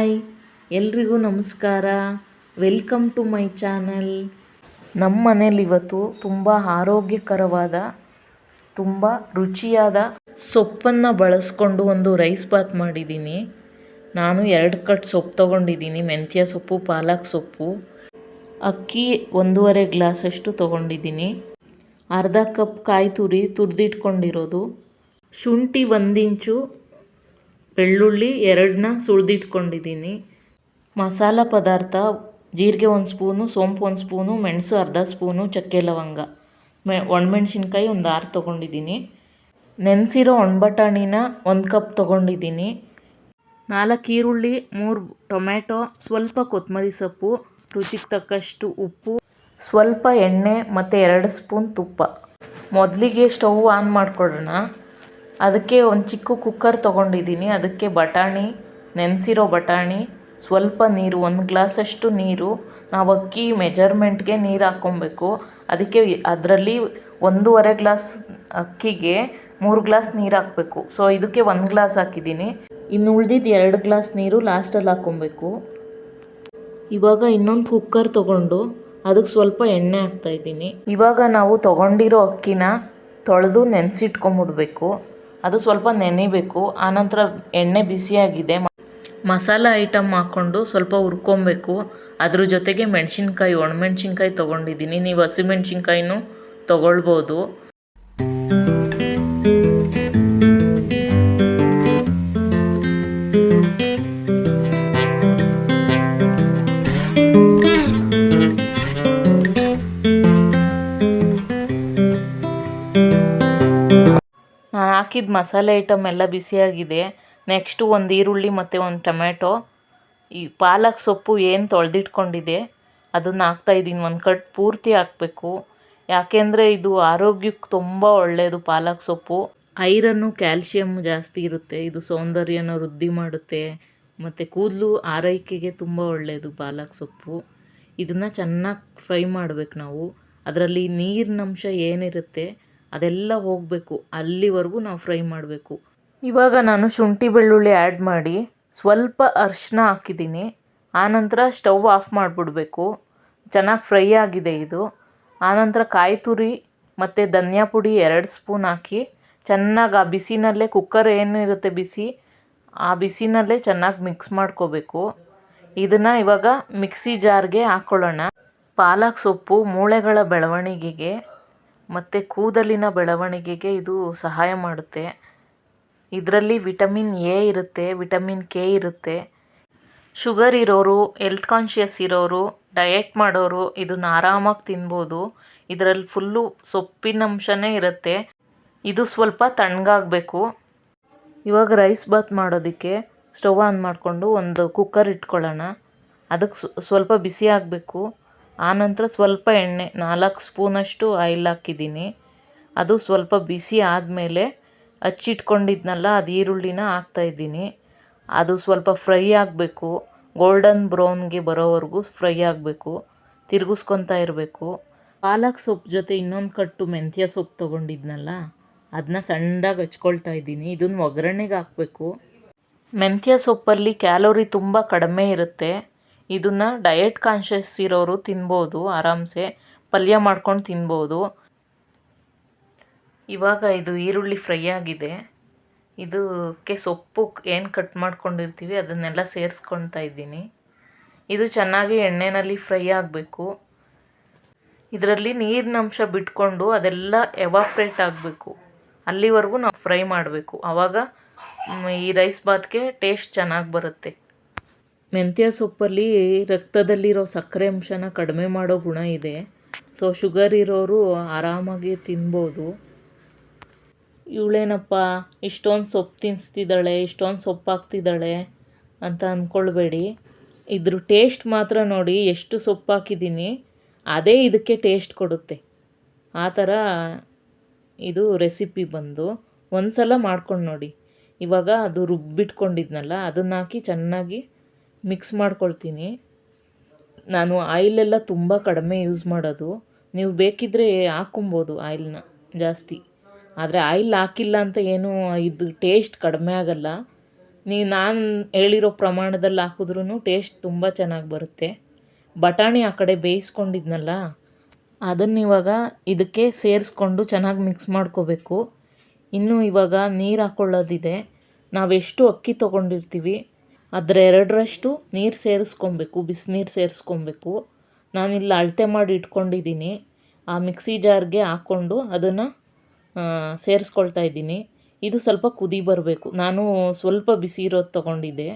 Hi, ಎಲ್ರಿಗೂ ನಮಸ್ಕಾರ. Welcome to my channel. ನಮ್ಮ ಮನೇಲಿ ಇವತ್ತು ತುಂಬ ಆರೋಗ್ಯಕರವಾದ, ತುಂಬ ರುಚಿಯಾದ ಸೊಪ್ಪನ್ನು ಬಳಸ್ಕೊಂಡು ಒಂದು ರೈಸ್ ಬಾತ್ ಮಾಡಿದ್ದೀನಿ. ನಾನು 2 ಕಟ್ ಸೊಪ್ಪು ತೊಗೊಂಡಿದ್ದೀನಿ. ಮೆಂತ್ಯ ಸೊಪ್ಪು, ಪಾಲಕ್ ಸೊಪ್ಪು. ಅಕ್ಕಿ 1.5 ಗ್ಲಾಸಷ್ಟು ತೊಗೊಂಡಿದ್ದೀನಿ. ಅರ್ಧ ಕಪ್ ಕಾಯಿ ತುರಿ ತುರಿದಿಟ್ಕೊಂಡಿರೋದು, ಶುಂಠಿ 1 ಇಂಚು, ಬೆಳ್ಳುಳ್ಳಿ 2ನ ಸುಳಿದಿಟ್ಕೊಂಡಿದ್ದೀನಿ. ಮಸಾಲ ಪದಾರ್ಥ: ಜೀರಿಗೆ 1 ಸ್ಪೂನು, ಸೋಂಪು 1 ಸ್ಪೂನು, ಮೆಣಸು ಅರ್ಧ ಸ್ಪೂನು, ಚಕ್ಕೆ ಲವಂಗ, ಒಣಮೆಣ್ಸಿನ್ಕಾಯಿ ಒಂದು 6 ತೊಗೊಂಡಿದ್ದೀನಿ. ನೆನೆಸಿರೋ ಒಣಬಟಾಣಿನ 1 ಕಪ್ ತೊಗೊಂಡಿದ್ದೀನಿ. 4 ಈರುಳ್ಳಿ, 3 ಟೊಮೆಟೊ, ಸ್ವಲ್ಪ ಕೊತ್ತಂಬರಿ ಸೊಪ್ಪು, ರುಚಿಗೆ ತಕ್ಕಷ್ಟು ಉಪ್ಪು, ಸ್ವಲ್ಪ ಎಣ್ಣೆ ಮತ್ತು 2 ಸ್ಪೂನ್ ತುಪ್ಪ. ಮೊದಲಿಗೆ ಸ್ಟವ್ ಆನ್ ಮಾಡ್ಕೊಳ್ಳೋಣ. ಅದಕ್ಕೆ ಒಂದು ಚಿಕ್ಕ ಕುಕ್ಕರ್ ತೊಗೊಂಡಿದ್ದೀನಿ. ಅದಕ್ಕೆ ಬಟಾಣಿ, ನೆನೆಸಿರೋ ಬಟಾಣಿ, ಸ್ವಲ್ಪ ನೀರು, 1 ಗ್ಲಾಸಷ್ಟು ನೀರು. ನಾವು ಅಕ್ಕಿ ಮೆಜರ್ಮೆಂಟ್ಗೆ ನೀರು ಹಾಕ್ಕೊಬೇಕು. ಅದಕ್ಕೆ ಅದರಲ್ಲಿ 1.5 ಗ್ಲಾಸ್ ಅಕ್ಕಿಗೆ 3 ಗ್ಲಾಸ್ ನೀರು ಹಾಕಬೇಕು. ಸೊ ಇದಕ್ಕೆ 1 ಗ್ಲಾಸ್ ಹಾಕಿದ್ದೀನಿ. ಇನ್ನು ಉಳಿದಿದ್ದು 2 ಗ್ಲಾಸ್ ನೀರು ಲಾಸ್ಟಲ್ಲಿ ಹಾಕ್ಕೊಬೇಕು. ಇವಾಗ ಇನ್ನೊಂದು ಕುಕ್ಕರ್ ತೊಗೊಂಡು ಅದಕ್ಕೆ ಸ್ವಲ್ಪ ಎಣ್ಣೆ ಹಾಕ್ತಾಯಿದ್ದೀನಿ. ಇವಾಗ ನಾವು ತೊಗೊಂಡಿರೋ ಅಕ್ಕಿನ ತೊಳೆದು ನೆನೆಸಿಟ್ಕೊಂಬಿಡ್ಬೇಕು. ಅದು ಸ್ವಲ್ಪ ನೆನಿಬೇಕು. ಆನಂತರ ಎಣ್ಣೆ ಬಿಸಿಯಾಗಿದೆ, ಮಸಾಲ ಐಟಮ್ ಹಾಕ್ಕೊಂಡು ಸ್ವಲ್ಪ ಹುರ್ಕೊಬೇಕು. ಅದ್ರ ಜೊತೆಗೆ ಮೆಣಸಿನ್ಕಾಯಿ, ಒಣಮೆಣ್ಸಿನ್ಕಾಯಿ ತೊಗೊಂಡಿದ್ದೀನಿ. ನೀವು ಹಸಿಮೆಣ್ಸಿನ್ಕಾಯಿನೂ ತೊಗೊಳ್ಬೋದು. ನಾನು ಹಾಕಿದ ಮಸಾಲೆ ಐಟಮ್ ಎಲ್ಲ ಬಿಸಿಯಾಗಿದೆ. ನೆಕ್ಸ್ಟು 1 ಈರುಳ್ಳಿ ಮತ್ತು 1 ಟೊಮೆಟೊ, ಈ ಪಾಲಕ್ ಸೊಪ್ಪು ಏನು ತೊಳೆದಿಟ್ಕೊಂಡಿದೆ ಅದನ್ನು ಹಾಕ್ತಾಯಿದ್ದೀನಿ. 1 ಕಟ್ ಪೂರ್ತಿ ಹಾಕಬೇಕು. ಯಾಕೆಂದರೆ ಇದು ಆರೋಗ್ಯಕ್ಕೆ ತುಂಬ ಒಳ್ಳೆಯದು. ಪಾಲಕ್ ಸೊಪ್ಪು ಐರನ್ನು, ಕ್ಯಾಲ್ಶಿಯಮ್ ಜಾಸ್ತಿ ಇರುತ್ತೆ. ಇದು ಸೌಂದರ್ಯನ ವೃದ್ಧಿ ಮಾಡುತ್ತೆ ಮತ್ತು ಕೂದಲು ಆರೈಕೆಗೆ ತುಂಬ ಒಳ್ಳೆಯದು ಪಾಲಕ್ ಸೊಪ್ಪು. ಇದನ್ನು ಚೆನ್ನಾಗಿ ಫ್ರೈ ಮಾಡಬೇಕು ನಾವು. ಅದರಲ್ಲಿ ನೀರಿನಂಶ ಏನಿರುತ್ತೆ ಅದೆಲ್ಲ ಹೋಗಬೇಕು, ಅಲ್ಲಿವರೆಗೂ ನಾವು ಫ್ರೈ ಮಾಡಬೇಕು. ಇವಾಗ ನಾನು ಶುಂಠಿ ಬೆಳ್ಳುಳ್ಳಿ ಆ್ಯಡ್ ಮಾಡಿ ಸ್ವಲ್ಪ ಅರಿಶಿನ ಹಾಕಿದ್ದೀನಿ. ಆನಂತರ ಸ್ಟವ್ ಆಫ್ ಮಾಡಿಬಿಡ್ಬೇಕು. ಚೆನ್ನಾಗಿ ಫ್ರೈ ಆಗಿದೆ ಇದು. ಆನಂತರ ಕಾಯಿ ತುರಿ ಮತ್ತು ಧನಿಯಾ ಪುಡಿ 2 ಸ್ಪೂನ್ ಹಾಕಿ ಚೆನ್ನಾಗಿ ಆ ಬಿಸಿನಲ್ಲೇ, ಕುಕ್ಕರ್ ಏನಿರುತ್ತೆ ಬಿಸಿ, ಆ ಬಿಸಿನಲ್ಲೇ ಚೆನ್ನಾಗಿ ಮಿಕ್ಸ್ ಮಾಡ್ಕೋಬೇಕು. ಇದನ್ನು ಇವಾಗ ಮಿಕ್ಸಿ ಜಾರ್ಗೆ ಹಾಕ್ಕೊಳ್ಳೋಣ. ಪಾಲಕ್ ಸೊಪ್ಪು ಮೂಳೆಗಳ ಬೆಳವಣಿಗೆಗೆ ಮತ್ತು ಕೂದಲಿನ ಬೆಳವಣಿಗೆಗೆ ಇದು ಸಹಾಯ ಮಾಡುತ್ತೆ. ಇದರಲ್ಲಿ ವಿಟಮಿನ್ ಎ ಇರುತ್ತೆ, ವಿಟಮಿನ್ ಕೆ ಇರುತ್ತೆ. ಶುಗರ್ ಇರೋರು, ಹೆಲ್ತ್ ಕಾನ್ಷಿಯಸ್ ಇರೋರು, ಡಯೆಟ್ ಮಾಡೋರು ಇದನ್ನು ಆರಾಮಾಗಿ ತಿನ್ಬೋದು. ಇದರಲ್ಲಿ ಫುಲ್ಲು ಸೊಪ್ಪಿನಂಶನೇ ಇರುತ್ತೆ. ಇದು ಸ್ವಲ್ಪ ತಣ್ಣಗಾಗಬೇಕು. ಇವಾಗ ರೈಸ್ ಬಾತ್ ಮಾಡೋದಕ್ಕೆ ಸ್ಟವ್ ಆನ್ ಮಾಡಿಕೊಂಡು ಒಂದು ಕುಕ್ಕರ್ ಇಟ್ಕೊಳ್ಳೋಣ. ಅದಕ್ಕೆ ಸ್ವಲ್ಪ ಬಿಸಿ ಆಗಬೇಕು. ಆನಂತರ ಸ್ವಲ್ಪ ಎಣ್ಣೆ, 4 ಸ್ಪೂನಷ್ಟು ಆಯಿಲ್ ಹಾಕಿದ್ದೀನಿ. ಅದು ಸ್ವಲ್ಪ ಬಿಸಿ ಆದಮೇಲೆ ಹಚ್ಚಿಟ್ಕೊಂಡಿದ್ನಲ್ಲ ಅದು ಈರುಳ್ಳಿನ ಹಾಕ್ತಾಯಿದ್ದೀನಿ. ಅದು ಸ್ವಲ್ಪ ಫ್ರೈ ಆಗಬೇಕು. ಗೋಲ್ಡನ್ ಬ್ರೌನ್ಗೆ ಬರೋವರೆಗೂ ಫ್ರೈ ಆಗಬೇಕು. ತಿರುಗಿಸ್ಕೊತಾ ಇರಬೇಕು. ಪಾಲಕ್ ಸೊಪ್ಪು ಜೊತೆ ಇನ್ನೊಂದು ಕಟ್ಟು ಮೆಂತ್ಯ ಸೊಪ್ಪು ತೊಗೊಂಡಿದ್ನಲ್ಲ ಅದನ್ನ ಸಣ್ಣದಾಗಿ ಹಚ್ಕೊಳ್ತಾ ಇದ್ದೀನಿ. ಇದನ್ನು ಒಗ್ಗರಣೆಗೆ ಹಾಕಬೇಕು. ಮೆಂತ್ಯ ಸೊಪ್ಪಲ್ಲಿ ಕ್ಯಾಲೋರಿ ತುಂಬ ಕಡಿಮೆ ಇರುತ್ತೆ. ಇದನ್ನು ಡಯೆಟ್ ಕಾನ್ಷಿಯಸ್ ಇರೋರು ತಿನ್ಬೋದು, ಆರಾಮ್ಸೆ ಪಲ್ಯ ಮಾಡ್ಕೊಂಡು ತಿನ್ಬೋದು. ಇವಾಗ ಇದು ಈರುಳ್ಳಿ ಫ್ರೈ ಆಗಿದೆ. ಇದಕ್ಕೆ ಸೊಪ್ಪು ಏನು ಕಟ್ ಮಾಡ್ಕೊಂಡಿರ್ತೀವಿ ಅದನ್ನೆಲ್ಲ ಸೇರಿಸ್ಕೊತಾ ಇದ್ದೀನಿ. ಇದು ಚೆನ್ನಾಗಿ ಎಣ್ಣೆಯಲ್ಲಿ ಫ್ರೈ ಆಗಬೇಕು. ಇದರಲ್ಲಿ ನೀರಿನಂಶ ಬಿಟ್ಕೊಂಡು ಅದೆಲ್ಲ ಎವಾಪ್ರೇಟ್ ಆಗಬೇಕು. ಅಲ್ಲಿವರೆಗೂ ನಾವು ಫ್ರೈ ಮಾಡಬೇಕು. ಆವಾಗ ಈ ರೈಸ್ ಬಾತ್ಗೆ ಟೇಸ್ಟ್ ಚೆನ್ನಾಗಿ ಬರುತ್ತೆ. ಮೆಂತ್ಯ ಸೊಪ್ಪಲ್ಲಿ ರಕ್ತದಲ್ಲಿರೋ ಸಕ್ಕರೆ ಅಂಶನ ಕಡಿಮೆ ಮಾಡೋ ಗುಣ ಇದೆ. ಸೊ ಶುಗರ್ ಇರೋರು ಆರಾಮಾಗಿ ತಿನ್ಬೋದು. ಇವಳೇನಪ್ಪ ಇಷ್ಟೊಂದು ಸೊಪ್ಪು ತಿನ್ನಿಸ್ತಿದ್ದಾಳೆ, ಇಷ್ಟೊಂದು ಸೊಪ್ಪು ಹಾಕ್ತಿದ್ದಾಳೆ ಅಂತ ಅಂದ್ಕೊಳ್ಬೇಡಿ. ಇದ್ರ ಟೇಸ್ಟ್ ಮಾತ್ರ ನೋಡಿ, ಎಷ್ಟು ಸೊಪ್ಪು ಹಾಕಿದ್ದೀನಿ ಅದೇ ಇದಕ್ಕೆ ಟೇಸ್ಟ್ ಕೊಡುತ್ತೆ. ಆ ಥರ ಇದು ರೆಸಿಪಿ ಬಂದು ಒಂದು ಸಲ ಮಾಡ್ಕೊಂಡು ನೋಡಿ. ಇವಾಗ ಅದು ರುಬ್ಬಿಟ್ಕೊಂಡಿದ್ನಲ್ಲ ಅದನ್ನು ಹಾಕಿ ಚೆನ್ನಾಗಿ ಮಿಕ್ಸ್ ಮಾಡ್ಕೊಳ್ತೀನಿ. ನಾನು ಆಯಿಲೆಲ್ಲ ತುಂಬ ಕಡಿಮೆ ಯೂಸ್ ಮಾಡೋದು. ನೀವು ಬೇಕಿದ್ದರೆ ಹಾಕ್ಕೊಬೋದು ಆಯಿಲ್ನ ಜಾಸ್ತಿ. ಆದರೆ ಆಯಿಲ್ ಹಾಕಿಲ್ಲ ಅಂತ ಏನು ಇದು ಟೇಸ್ಟ್ ಕಡಿಮೆ ಆಗಲ್ಲ. ನಾನು ಹೇಳಿರೋ ಪ್ರಮಾಣದಲ್ಲಿ ಹಾಕಿದ್ರೂ ಟೇಸ್ಟ್ ತುಂಬ ಚೆನ್ನಾಗಿ ಬರುತ್ತೆ. ಬಟಾಣಿ ಆ ಕಡೆ ಬೇಯಿಸ್ಕೊಂಡಿದ್ನಲ್ಲ, ಅದನ್ನಿವಾಗ ಇದಕ್ಕೆ ಸೇರಿಸ್ಕೊಂಡು ಚೆನ್ನಾಗಿ ಮಿಕ್ಸ್ ಮಾಡ್ಕೋಬೇಕು. ಇನ್ನು ಇವಾಗ ನೀರು ಹಾಕ್ಕೊಳ್ಳೋದಿದೆ. ನಾವೆಷ್ಟು ಅಕ್ಕಿ ತೊಗೊಂಡಿರ್ತೀವಿ ಅದರ 2ರಷ್ಟು ನೀರು ಸೇರಿಸ್ಕೊಬೇಕು, ಬಿಸಿನೀರು ಸೇರಿಸ್ಕೊಬೇಕು. ನಾನಿಲ್ಲಿ ಅಳತೆ ಮಾಡಿ ಇಟ್ಕೊಂಡಿದ್ದೀನಿ. ಆ ಮಿಕ್ಸಿ ಜಾರ್ಗೆ ಹಾಕ್ಕೊಂಡು ಅದನ್ನು ಸೇರಿಸ್ಕೊಳ್ತಾ ಇದ್ದೀನಿ. ಇದು ಸ್ವಲ್ಪ ಕುದಿ ಬರಬೇಕು. ನಾನು ಸ್ವಲ್ಪ ಬಿಸಿ ಇರೋದು ತೊಗೊಂಡಿದ್ದೆ.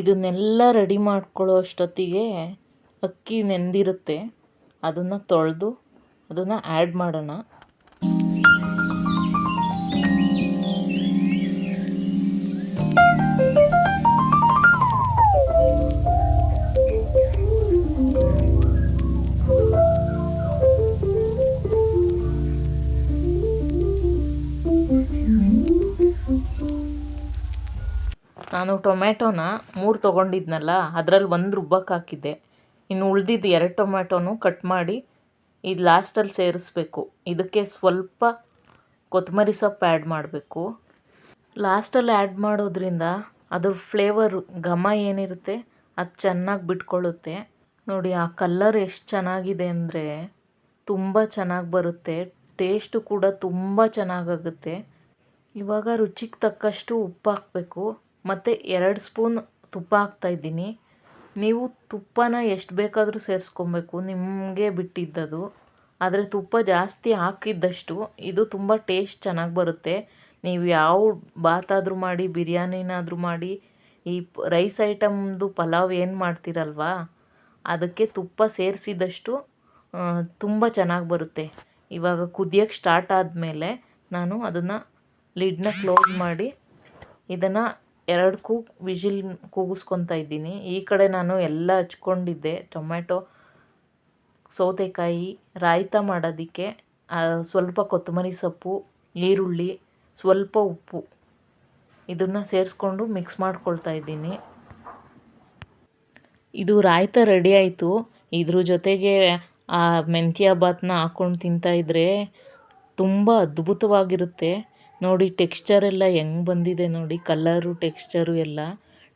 ಇದನ್ನೆಲ್ಲ ರೆಡಿ ಮಾಡ್ಕೊಳ್ಳೋ ಅಷ್ಟೊತ್ತಿಗೆ ಅಕ್ಕಿ ನೆಂದಿರುತ್ತೆ. ಅದನ್ನು ತೊಳೆದು ಅದನ್ನು ಆ್ಯಡ್ ಮಾಡೋಣ. ನಾನು ಟೊಮ್ಯಾಟೋನ 3 ತೊಗೊಂಡಿದ್ನಲ್ಲ, ಅದರಲ್ಲಿ 1 ರುಬ್ಬಕ್ಕೆ ಹಾಕಿದ್ದೆ. ಇನ್ನು ಉಳಿದಿದ್ದು 2 ಟೊಮ್ಯಾಟೋನು ಕಟ್ ಮಾಡಿ ಇದು ಲಾಸ್ಟಲ್ಲಿ ಸೇರಿಸ್ಬೇಕು. ಇದಕ್ಕೆ ಸ್ವಲ್ಪ ಕೊತ್ತಂಬರಿ ಸೊಪ್ಪು ಆ್ಯಡ್ ಮಾಡಬೇಕು. ಲಾಸ್ಟಲ್ಲಿ ಆ್ಯಡ್ ಮಾಡೋದ್ರಿಂದ ಅದ್ರ ಫ್ಲೇವರು ಘಮ ಏನಿರುತ್ತೆ ಅದು ಚೆನ್ನಾಗಿ ಬಿಟ್ಕೊಳ್ಳುತ್ತೆ. ನೋಡಿ ಆ ಕಲ್ಲರ್ ಎಷ್ಟು ಚೆನ್ನಾಗಿದೆ ಅಂದರೆ ತುಂಬ ಚೆನ್ನಾಗಿ ಬರುತ್ತೆ. ಟೇಸ್ಟು ಕೂಡ ತುಂಬ ಚೆನ್ನಾಗಾಗುತ್ತೆ. ಇವಾಗ ರುಚಿಗೆ ತಕ್ಕಷ್ಟು ಉಪ್ಪು ಹಾಕಬೇಕು ಮತ್ತು 2 ಸ್ಪೂನ್ ತುಪ್ಪ ಹಾಕ್ತಾಯಿದ್ದೀನಿ. ನೀವು ತುಪ್ಪನ ಎಷ್ಟು ಬೇಕಾದರೂ ಸೇರಿಸ್ಕೊಬೇಕು, ನಿಮಗೆ ಬಿಟ್ಟಿದ್ದದು. ಆದರೆ ತುಪ್ಪ ಜಾಸ್ತಿ ಹಾಕಿದ್ದಷ್ಟು ಇದು ತುಂಬ ಟೇಸ್ಟ್ ಚೆನ್ನಾಗಿ ಬರುತ್ತೆ. ನೀವು ಯಾವ ಬಾತಾದರೂ ಮಾಡಿ, ಬಿರಿಯಾನಿನಾದರೂ ಮಾಡಿ, ಈ ರೈಸ್ ಐಟಮ್ದು ಪಲಾವ್ ಏನು ಮಾಡ್ತೀರಲ್ವಾ, ಅದಕ್ಕೆ ತುಪ್ಪ ಸೇರಿಸಿದಷ್ಟು ತುಂಬ ಚೆನ್ನಾಗಿ ಬರುತ್ತೆ. ಇವಾಗ ಕುದಿಯೋಕ್ಕೆ ಸ್ಟಾರ್ಟ್ ಆದಮೇಲೆ ನಾನು ಅದನ್ನು ಲಿಡ್ನ ಕ್ಲೋಸ್ ಮಾಡಿ ಇದನ್ನು 2 ವಿಜಿಲ್ ಕೂಗಿಸ್ಕೊತಾ ಇದ್ದೀನಿ. ಈ ಕಡೆ ನಾನು ಎಲ್ಲ ಹಚ್ಕೊಂಡಿದ್ದೆ. ಟೊಮ್ಯಾಟೊ, ಸೌತೆಕಾಯಿ, ರಾಯ್ತ ಮಾಡೋದಕ್ಕೆ ಸ್ವಲ್ಪ ಕೊತ್ತಂಬರಿ ಸೊಪ್ಪು, ಈರುಳ್ಳಿ, ಸ್ವಲ್ಪ ಉಪ್ಪು ಇದನ್ನು ಸೇರಿಸ್ಕೊಂಡು ಮಿಕ್ಸ್ ಮಾಡ್ಕೊಳ್ತಾ ಇದ್ದೀನಿ. ಇದು ರಾಯ್ತ ರೆಡಿ ಆಯಿತು. ಇದ್ರ ಜೊತೆಗೆ ಆ ಮೆಂತ್ಯ ಬಾತನ್ನ ಹಾಕ್ಕೊಂಡು ತಿಂತಾಯಿದ್ರೆ ತುಂಬ ಅದ್ಭುತವಾಗಿರುತ್ತೆ. ನೋಡಿ ಟೆಕ್ಸ್ಚರ್ ಎಲ್ಲ ಹೆಂಗೆ ಬಂದಿದೆ ನೋಡಿ, ಕಲರು ಟೆಕ್ಸ್ಚರು ಎಲ್ಲ.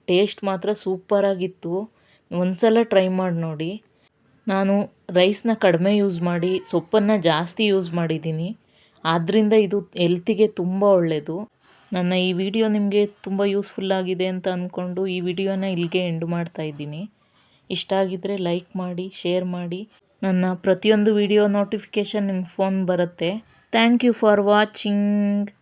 ಟೇಸ್ಟ್ ಮಾತ್ರ ಸೂಪರಾಗಿತ್ತು. ಒಂದ್ಸಲ ಟ್ರೈ ಮಾಡಿ ನೋಡಿ. ನಾನು ರೈಸ್ನ ಕಡಿಮೆ ಯೂಸ್ ಮಾಡಿ ಸೊಪ್ಪನ್ನು ಜಾಸ್ತಿ ಯೂಸ್ ಮಾಡಿದ್ದೀನಿ. ಆದ್ದರಿಂದ ಇದು ಹೆಲ್ತಿಗೆ ತುಂಬ ಒಳ್ಳೆಯದು. ನನ್ನ ಈ ವಿಡಿಯೋ ನಿಮಗೆ ತುಂಬ ಯೂಸ್ಫುಲ್ ಆಗಿದೆ ಅಂತ ಅಂದ್ಕೊಂಡು ಈ ವಿಡಿಯೋನ ಇಲ್ಲಿಗೆ ಎಂಡ್ ಮಾಡ್ತಾಯಿದ್ದೀನಿ. ಇಷ್ಟ ಆಗಿದ್ದರೆ ಲೈಕ್ ಮಾಡಿ, ಶೇರ್ ಮಾಡಿ. ನನ್ನ ಪ್ರತಿಯೊಂದು ವಿಡಿಯೋ ನೋಟಿಫಿಕೇಷನ್ ನಿಮ್ಮ ಫೋನ್ ಬರುತ್ತೆ. Thank you for watching.